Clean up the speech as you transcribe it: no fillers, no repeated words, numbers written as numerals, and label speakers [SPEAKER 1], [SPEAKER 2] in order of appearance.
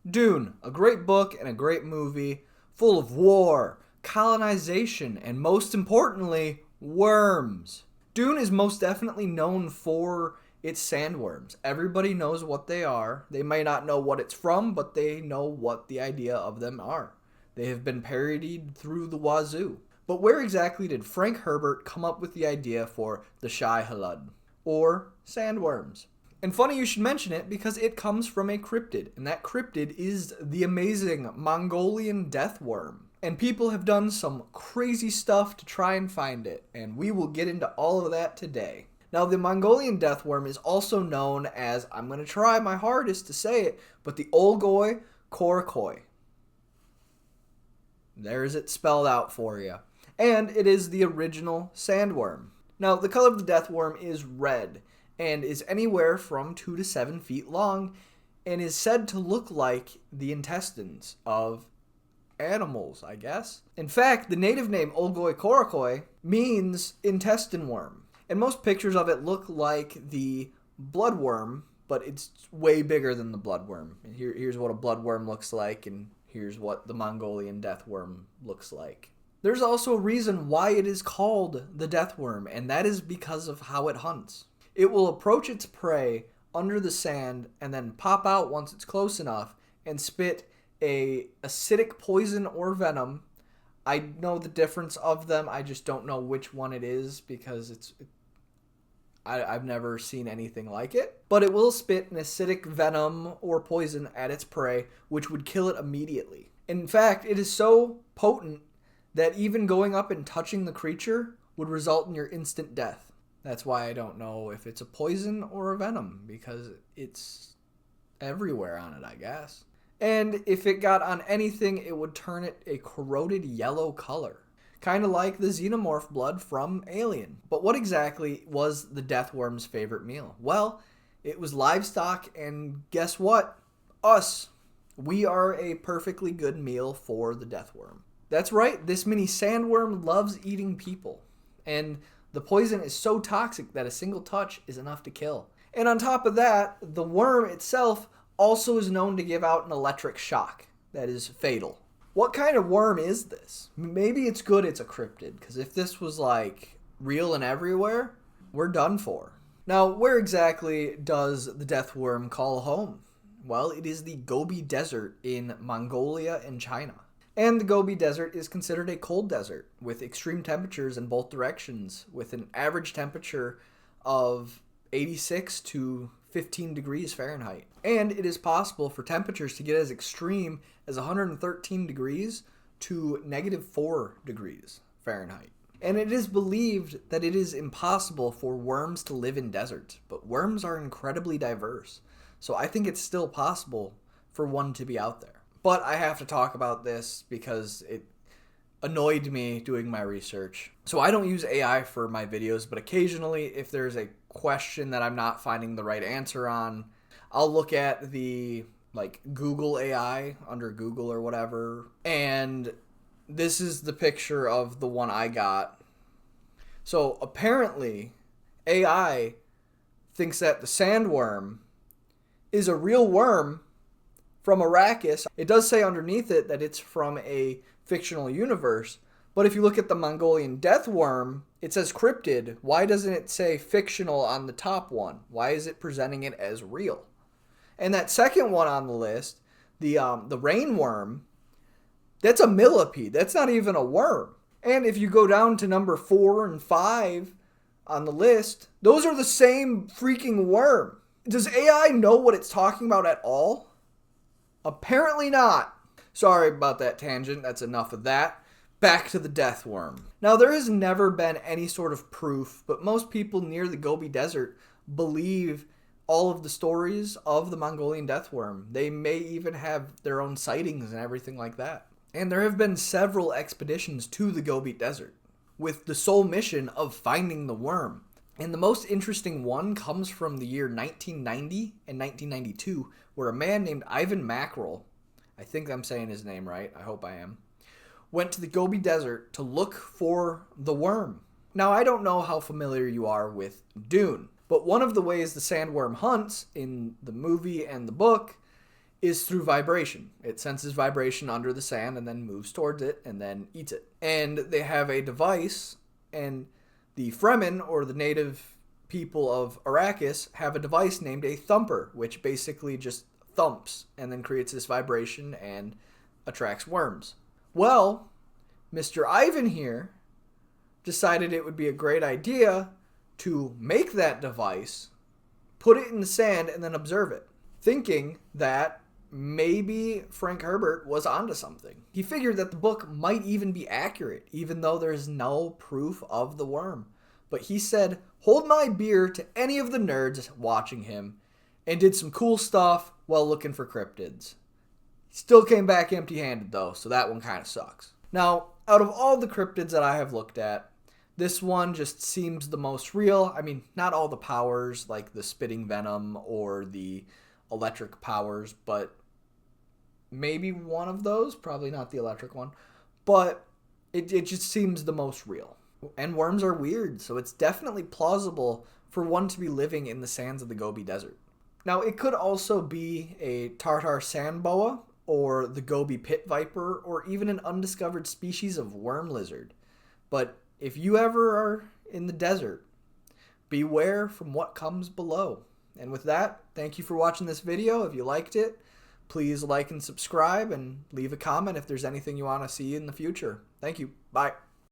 [SPEAKER 1] Dune, a great book and a great movie, full of war, colonization, and most importantly, worms. Dune is most definitely known for its sandworms. Everybody knows what they are. They may not know what it's from, but they know what the idea of them are. They have been parodied through the wazoo. But where exactly did Frank Herbert come up with the idea for the Shai Halud, or sandworms? And funny you should mention it because it comes from a cryptid, and that cryptid is the amazing Mongolian death worm. And people have done some crazy stuff to try and find it, and we will get into all of that today. Now, the Mongolian death worm is also known as, I'm going to try my hardest to say it, but the Olgoi Korokoi. There's it spelled out for you. And it is the original sandworm. Now, the color of the death worm is red, and is anywhere from 2 to 7 feet long, and is said to look like the intestines of animals, I guess. In fact, the native name Olgoi Korokoi means intestine worm, and most pictures of it look like the bloodworm, but it's way bigger than the bloodworm. And here's what a bloodworm looks like, and here's what the Mongolian death worm looks like. There's also a reason why it is called the death worm, and that is because of how it hunts. It will approach its prey under the sand and then pop out once it's close enough and spit a acidic poison or venom. I know the difference of them. I just don't know which one it is because I've never seen anything like it. But it will spit an acidic venom or poison at its prey, which would kill it immediately. In fact, it is so potent that even going up and touching the creature would result in your instant death. That's why I don't know if it's a poison or a venom, because it's everywhere on it, I guess. And if it got on anything, it would turn it a corroded yellow color. Kind of like the xenomorph blood from Alien. But what exactly was the death worm's favorite meal? Well, it was livestock, and guess what? Us. We are a perfectly good meal for the death worm. That's right, this mini sandworm loves eating people. And the poison is so toxic that a single touch is enough to kill. And on top of that, the worm itself also is known to give out an electric shock that is fatal. What kind of worm is this? Maybe it's good it's a cryptid, because if this was like real and everywhere, we're done for. Now, where exactly does the death worm call home? Well, it is the Gobi Desert in Mongolia and China. And the Gobi Desert is considered a cold desert with extreme temperatures in both directions, with an average temperature of 86 to 15 degrees Fahrenheit. And it is possible for temperatures to get as extreme as 113 degrees to negative 4 degrees Fahrenheit. And it is believed that it is impossible for worms to live in deserts, but worms are incredibly diverse. So I think it's still possible for one to be out there. But I have to talk about this because it annoyed me doing my research. So I don't use AI for my videos, but occasionally if there's a question that I'm not finding the right answer on, I'll look at the Google AI under Google or whatever. And this is the picture of the one I got. So apparently AI thinks that the sandworm is a real worm from Arrakis. It does say underneath it that it's from a fictional universe, but if you look at the Mongolian death worm, it says cryptid. Why doesn't it say fictional on the top one? Why is it presenting it as real? And that second one on the list, the rainworm, that's a millipede. That's not even a worm. And if you go down to number 4 and 5 on the list, those are the same freaking worm. Does AI know what it's talking about at all? Apparently not. Sorry about that tangent. That's enough of that. Back to the death worm. Now, there has never been any sort of proof, but most people near the Gobi Desert believe all of the stories of the Mongolian death worm. They may even have their own sightings and everything like that. And there have been several expeditions to the Gobi Desert with the sole mission of finding the worm. And the most interesting one comes from the year 1990 and 1992, where a man named Ivan Mackerel, I think I'm saying his name right, I hope I am, went to the Gobi Desert to look for the worm. Now, I don't know how familiar you are with Dune, but one of the ways the sandworm hunts in the movie and the book is through vibration. It senses vibration under the sand and then moves towards it and then eats it. And they have a device, and the Fremen, or the native people of Arrakis, have a device named a thumper, which basically just thumps and then creates this vibration and attracts worms. Well, Mr. Ivan here decided it would be a great idea to make that device, put it in the sand, and then observe it, thinking that maybe Frank Herbert was onto something. He figured that the book might even be accurate, even though there's no proof of the worm. But he said, hold my beer to any of the nerds watching him, and did some cool stuff while looking for cryptids. Still came back empty-handed though, so that one kind of sucks. Now, out of all the cryptids that I have looked at, this one just seems the most real. I mean, not all the powers, like the spitting venom or the electric powers, but maybe one of those. Probably not the electric one. But it just seems the most real. And worms are weird, so it's definitely plausible for one to be living in the sands of the Gobi Desert. Now, it could also be a Tartar sand boa, or the Gobi pit viper, or even an undiscovered species of worm lizard. But if you ever are in the desert, beware from what comes below. And with that, thank you for watching this video. If you liked it, please like and subscribe, and leave a comment if there's anything you want to see in the future. Thank you. Bye.